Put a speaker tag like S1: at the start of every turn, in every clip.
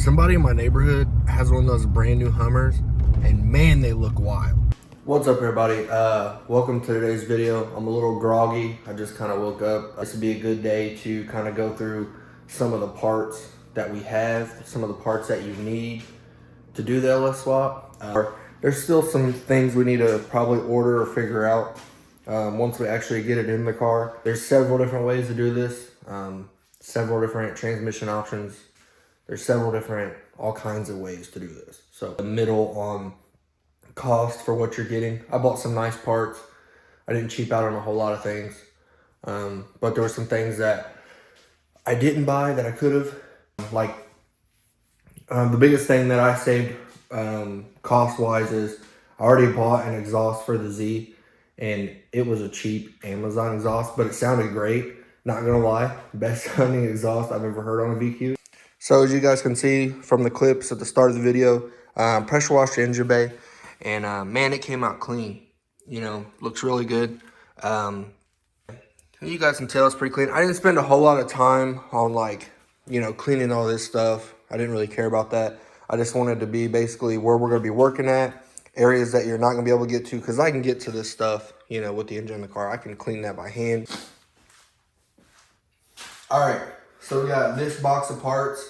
S1: Somebody in my neighborhood has one of those brand new Hummers, and man, they look wild. What's up, everybody? Welcome to today's video. I'm a little groggy. I just kind of woke up. This would be a good day to kind of go through some of the parts that we have, some of the parts that you need to do the LS swap. There's still some things we need to probably order or figure out once we actually get it in the car. There's several different ways to do this, several different transmission options. There's several different, all kinds of ways to do this. So the middle on cost for what you're getting. I bought some nice parts. I didn't cheap out on a whole lot of things. But there were some things that I didn't buy that I could have. Like the biggest thing that I saved cost-wise is I already bought an exhaust for the Z, and it was a cheap Amazon exhaust, but it sounded great. Not gonna lie, best sounding exhaust I've ever heard on a VQ. So as you guys can see from the clips at the start of the video, pressure washed the engine bay, and man, it came out clean. You know, looks really good. You guys can tell it's pretty clean. I didn't spend a whole lot of time on, like, you know, cleaning all this stuff. I didn't really care about that. I just wanted to be basically where we're going to be working at, areas that you're not going to be able to get to, because I can get to this stuff, you know, with the engine in the car. I can clean that by hand. All right, so we got this box of parts.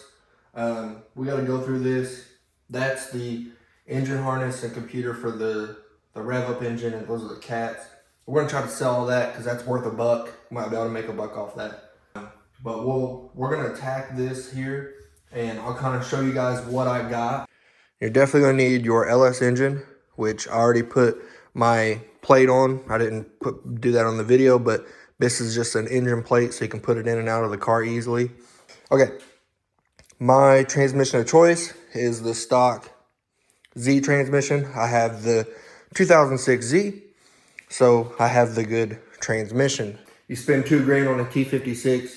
S1: We got to go through this. That's the engine harness and computer for the rev up engine, and those are the cats. We're going to try to sell all that because that's worth $1. Might be able to make $1 off that. But we're going to attack this here, and I'll kind of show you guys what I got. You're definitely going to need your LS engine, which I already put my plate on. I didn't do that on the video, but this is just an engine plate, so you can put it in and out of the car easily. Okay, my transmission of choice is the stock Z transmission. I have the 2006 Z, so I have the good transmission. You spend $2 grand on a T56,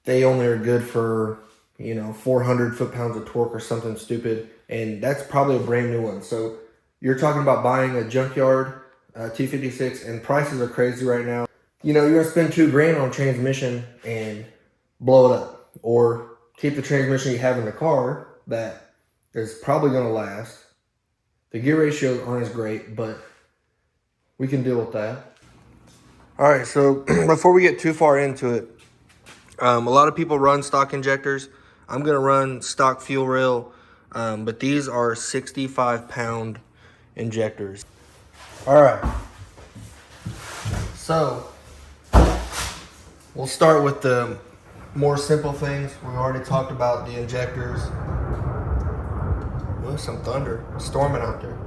S1: they only are good for, you know, 400 foot-pounds of torque or something stupid, and that's probably a brand new one. So you're talking about buying a junkyard T56, and prices are crazy right now. You know, you're gonna spend $2 grand on transmission and blow it up, or keep the transmission you have in the car that is probably gonna last. The gear ratios aren't as great, but we can deal with that. All right, so before we get too far into it, a lot of people run stock injectors. I'm gonna run stock fuel rail, but these are 65-pound injectors. All right, so we'll start with the more simple things. We already talked about the injectors. Ooh, some thunder, storming out there.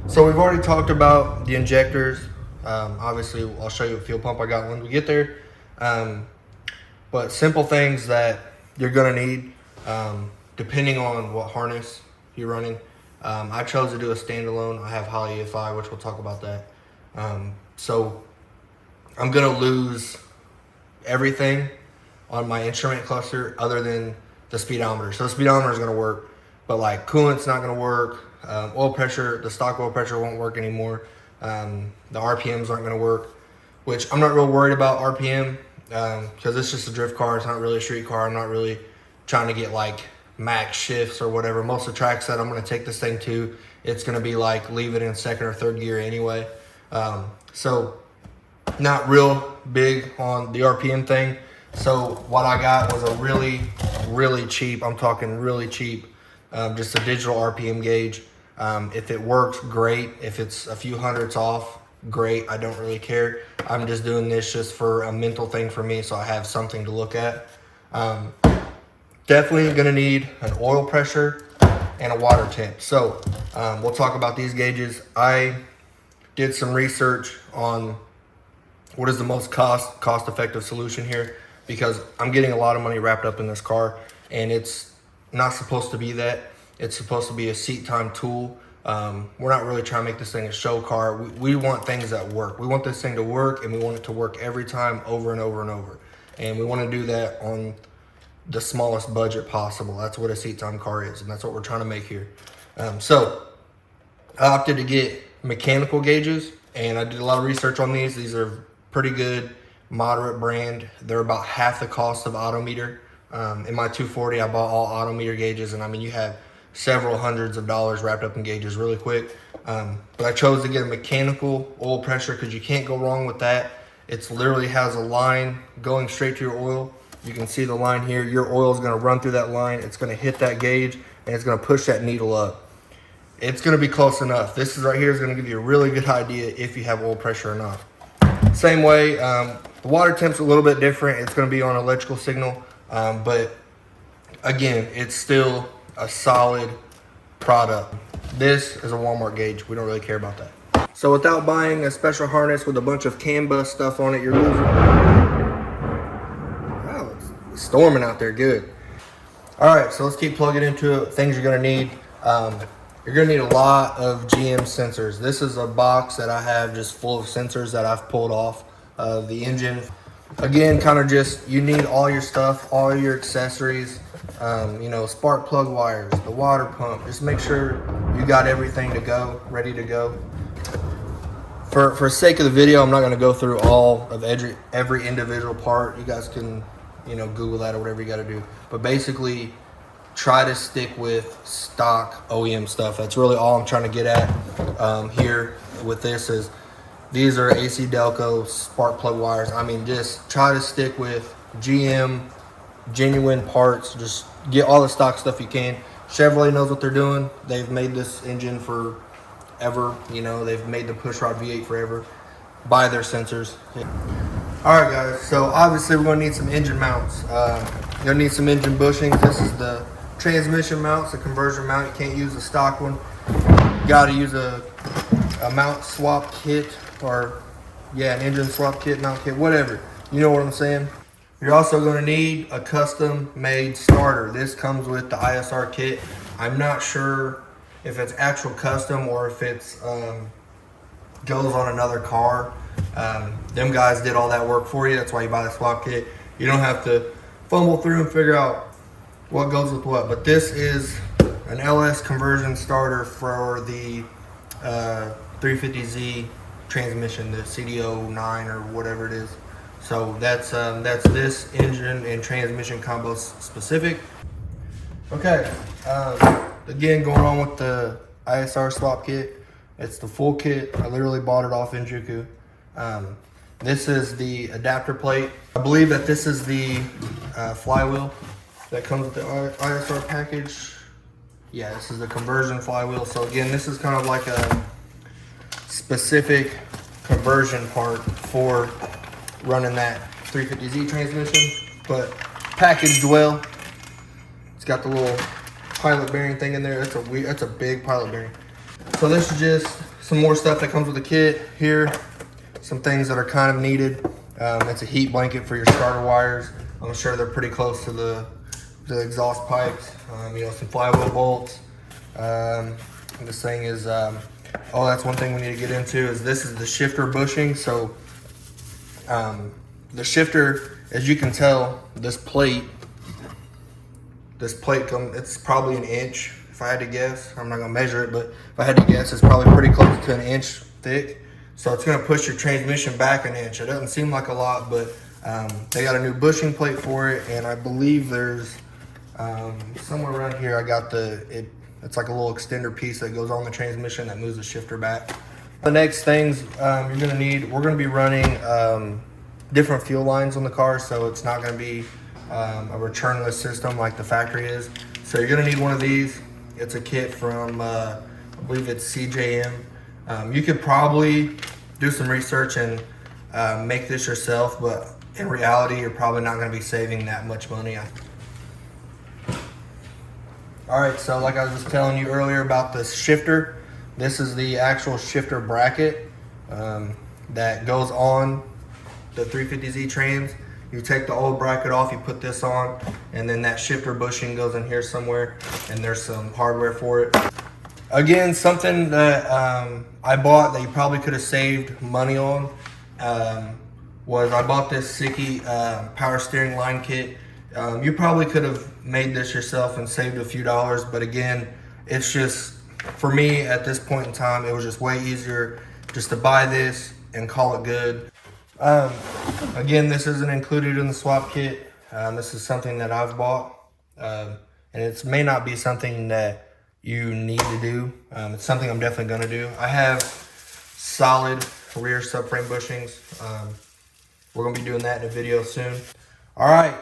S1: So we've already talked about the injectors. Obviously, I'll show you a fuel pump I got when we get there. But simple things that you're gonna need, depending on what harness you're running. I chose to do a standalone. I have Holley EFI, which we'll talk about that. So I'm gonna lose everything on my instrument cluster other than the speedometer. So the speedometer is gonna work, but like coolant's not gonna work. Oil pressure, the stock oil pressure won't work anymore. The RPMs aren't gonna work, which I'm not real worried about RPM because it's just a drift car. It's not really a street car. I'm not really trying to get like max shifts or whatever. Most of the tracks that I'm gonna take this thing to, it's gonna be like leave it in second or third gear anyway. So not real big on the RPM thing. So what I got was a really, really cheap, I'm talking really cheap, just a digital RPM gauge. If it works, great. If it's a few hundredths off, great. I don't really care. I'm just doing this just for a mental thing for me, so I have something to look at. Definitely gonna need an oil pressure and a water temp. So we'll talk about these gauges. I did some research on what is the most cost-effective solution here, because I'm getting a lot of money wrapped up in this car, and it's not supposed to be that. It's supposed to be a seat time tool. We're not really trying to make this thing a show car. We want things that work. We want this thing to work, and we want it to work every time, over and over and over. And we want to do that on the smallest budget possible. That's what a seat time car is, and that's what we're trying to make here. So I opted to get mechanical gauges, and I did a lot of research on these. These are pretty good, moderate brand. They're about half the cost of Autometer. In my 240, I bought all odometer gauges, and I mean, you have several hundreds of dollars wrapped up in gauges really quick. But I chose to get a mechanical oil pressure because you can't go wrong with that. It's literally has a line going straight to your oil. You can see the line here. Your oil is going to run through that line. It's going to hit that gauge, and it's going to push that needle up. It's going to be close enough. This is right here is going to give you a really good idea if you have oil pressure or not. Same way, the water temp's a little bit different. It's going to be on electrical signal, but again, it's still a solid product. This is a Walmart gauge. We don't really care about that. So without buying a special harness with a bunch of CAN bus stuff on it, you're losing. Wow, it's storming out there, good. All right, so let's keep plugging into it. Things you're gonna need. You're gonna need a lot of GM sensors. This is a box that I have just full of sensors that I've pulled off of the engine. Again, kind of just, you need all your stuff, all your accessories, you know, spark plug wires, the water pump. Just make sure you got everything to go, ready to go. For sake of the video, I'm not gonna go through all of every individual part. You guys can, you know, Google that or whatever you gotta do. But basically, try to stick with stock OEM stuff. That's really all I'm trying to get at here with this is these are AC Delco spark plug wires. I mean, just try to stick with GM, genuine parts. Just get all the stock stuff you can. Chevrolet knows what they're doing. They've made this engine forever. You know, they've made the pushrod V8 forever. Buy their sensors. All right, guys. So obviously we're gonna need some engine mounts. You're gonna need some engine bushings. This is the transmission mounts, a conversion mount. You can't use a stock one. You gotta use a mount swap kit, or yeah, an engine swap kit, mount kit, whatever. You know what I'm saying? You're also gonna need a custom made starter. This comes with the ISR kit. I'm not sure if it's actual custom or if it's goes on another car. Them guys did all that work for you. That's why you buy the swap kit. You don't have to fumble through and figure out what goes with what. But this is an LS conversion starter for the 350Z transmission, the CDO9 or whatever it is. So that's this engine and transmission combo specific. Okay, again, going on with the ISR swap kit. It's the full kit. I literally bought it off Injuku. This is the adapter plate. I believe that this is the flywheel that comes with the ISR package. Yeah, this is the conversion flywheel. So again, this is kind of like a specific conversion part for running that 350Z transmission, but packaged well. It's got the little pilot bearing thing in there. That's a big pilot bearing. So this is just some more stuff that comes with the kit here. Some things that are kind of needed. It's a heat blanket for your starter wires. I'm sure they're pretty close to the exhaust pipes. You know, some flywheel bolts. This thing is, oh, that's one thing we need to get into is this is the shifter bushing. So the shifter, as you can tell, this plate it's probably an inch if I had to guess. I'm not gonna measure it, but if I had to guess, it's probably pretty close to an inch thick. So it's gonna push your transmission back an inch. It doesn't seem like a lot, but they got a new bushing plate for it, and I believe there's somewhere around here I got it's like a little extender piece that goes on the transmission that moves the shifter back. The next things you're gonna need, we're gonna be running different fuel lines on the car, so it's not gonna be a returnless system like the factory is. So you're gonna need one of these. It's a kit from I believe it's CJM. You could probably do some research and make this yourself, but in reality, you're probably not going to be saving that much money. All right, so like I was just telling you earlier about the shifter, this is the actual shifter bracket that goes on the 350Z trans. You take the old bracket off, you put this on, and then that shifter bushing goes in here somewhere, and there's some hardware for it. Again, something that I bought that you probably could have saved money on was I bought this Siki power steering line kit. You probably could have made this yourself and saved a few dollars, but again, it's just, for me at this point in time, it was just way easier just to buy this and call it good. Again, this isn't included in the swap kit. This is something that I've bought, and it may not be something that you need to do. It's something I'm definitely going to do. I have solid rear subframe bushings. We're going to be doing that in a video soon. All right,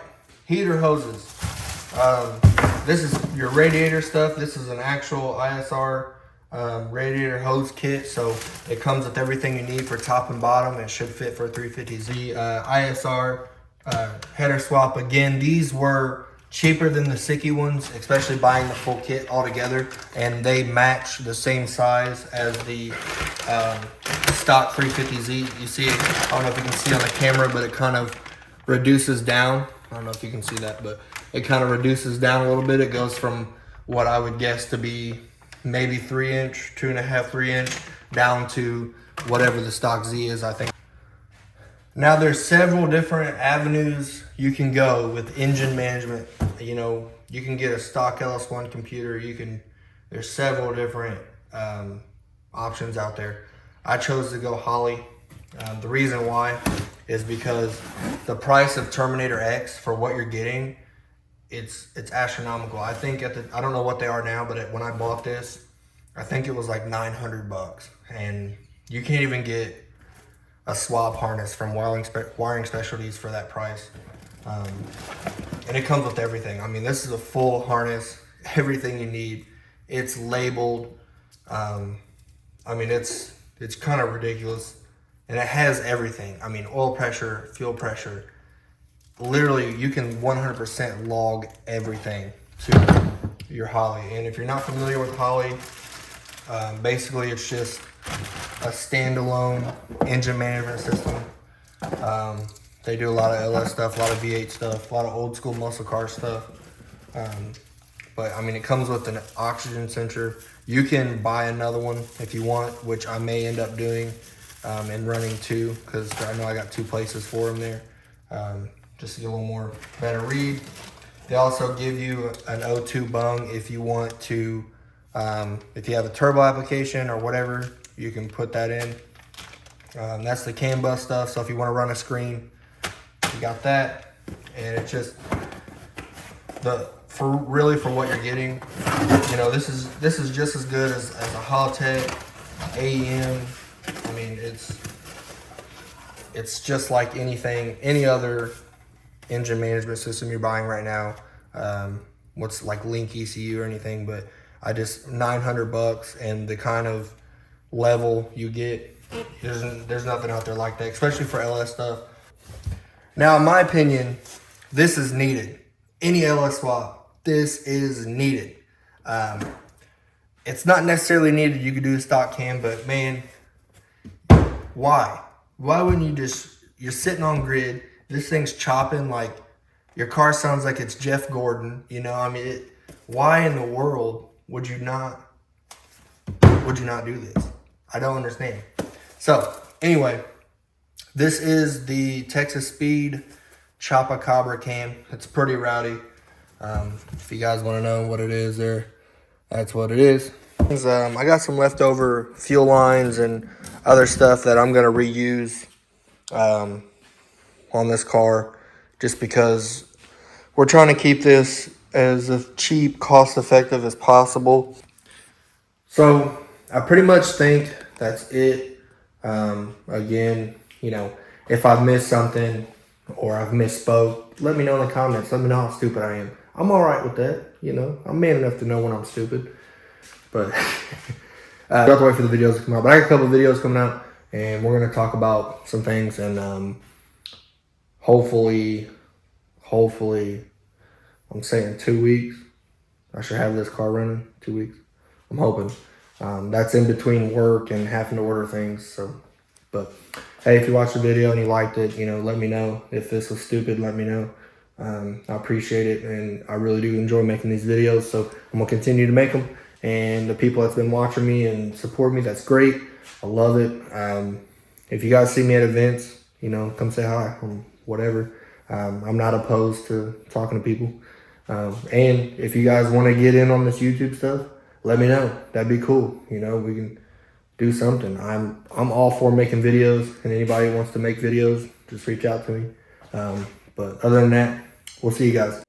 S1: heater hoses. This is your radiator stuff. This is an actual ISR radiator hose kit, so it comes with everything you need for top and bottom. It should fit for a 350Z. ISR header swap. Again, these were cheaper than the Siki ones, especially buying the full kit all together, and they match the same size as the stock 350Z. You see, I don't know if you can see on the camera, but it kind of reduces down. I don't know if you can see that, but it kind of reduces down a little bit. It goes from what I would guess to be maybe 3 inch, 2.5, 3 inch, down to whatever the stock Z is, I think. Now there's several different avenues you can go with engine management. You know, you can get a stock LS1 computer. There's several different options out there. I chose to go Holley. The reason why is because the price of Terminator X for what you're getting, it's astronomical. I think I don't know what they are now, but when I bought this, I think it was like $900, and you can't even get a swap harness from Wiring Specialties for that price. And it comes with everything. I mean, this is a full harness, everything you need. It's labeled. I mean, it's kind of ridiculous. And it has everything. I mean, oil pressure, fuel pressure. Literally, you can 100% log everything to your Holley. And if you're not familiar with Holley, basically it's just a standalone engine management system. They do a lot of LS stuff, a lot of V8 stuff, a lot of old school muscle car stuff. But I mean, it comes with an oxygen sensor. You can buy another one if you want, which I may end up doing and running two, because I know I got two places for them there, just to get a little more better read. They also give you an O2 bung if you want to, if you have a turbo application or whatever, you can put that in. That's the CAN bus stuff. So if you want to run a screen, you got that. And it's just for what you're getting. You know, this is just as good as a Haltech, AEM. I mean, it's just like any other engine management system you're buying right now. What's like Link ECU or anything, but $900, and the kind of level you get, there's nothing out there like that, especially for LS stuff. Now, in my opinion, this is needed. Any LS swap, this is needed. It's not necessarily needed. You could do a stock cam, but man, why? Why wouldn't you you're sitting on grid, this thing's chopping, like your car sounds like it's Jeff Gordon, you know? I mean, why in the world would you not do this? I don't understand. So anyway, this is the Texas Speed Chopacabra cam. It's pretty rowdy. If you guys want to know what it is there, that's what it is. I got some leftover fuel lines and other stuff that I'm going to reuse on this car, just because we're trying to keep this as cheap, cost-effective as possible. So I pretty much think that's it. Again, you know, if I've missed something or I've misspoke, let me know in the comments. Let me know how stupid I am. I'm all right with that. You know, I'm man enough to know when I'm stupid. But you have to wait for the videos to come out. But I got a couple of videos coming out, and we're going to talk about some things. And hopefully, I'm saying 2 weeks, I should have this car running. 2 weeks. I'm hoping. That's in between work and having to order things. So, but hey, if you watched the video and you liked it, you know, let me know. If this was stupid, let me know. I appreciate it, and I really do enjoy making these videos. So I'm gonna continue to make them. And the people that's been watching me and support me, that's great. I love it. If you guys see me at events, you know, come say hi or whatever. I'm not opposed to talking to people. And if you guys want to get in on this YouTube stuff, let me know. That'd be cool. You know, we can do something. I'm all for making videos, and anybody who wants to make videos, just reach out to me. But other than that, We'll see you guys.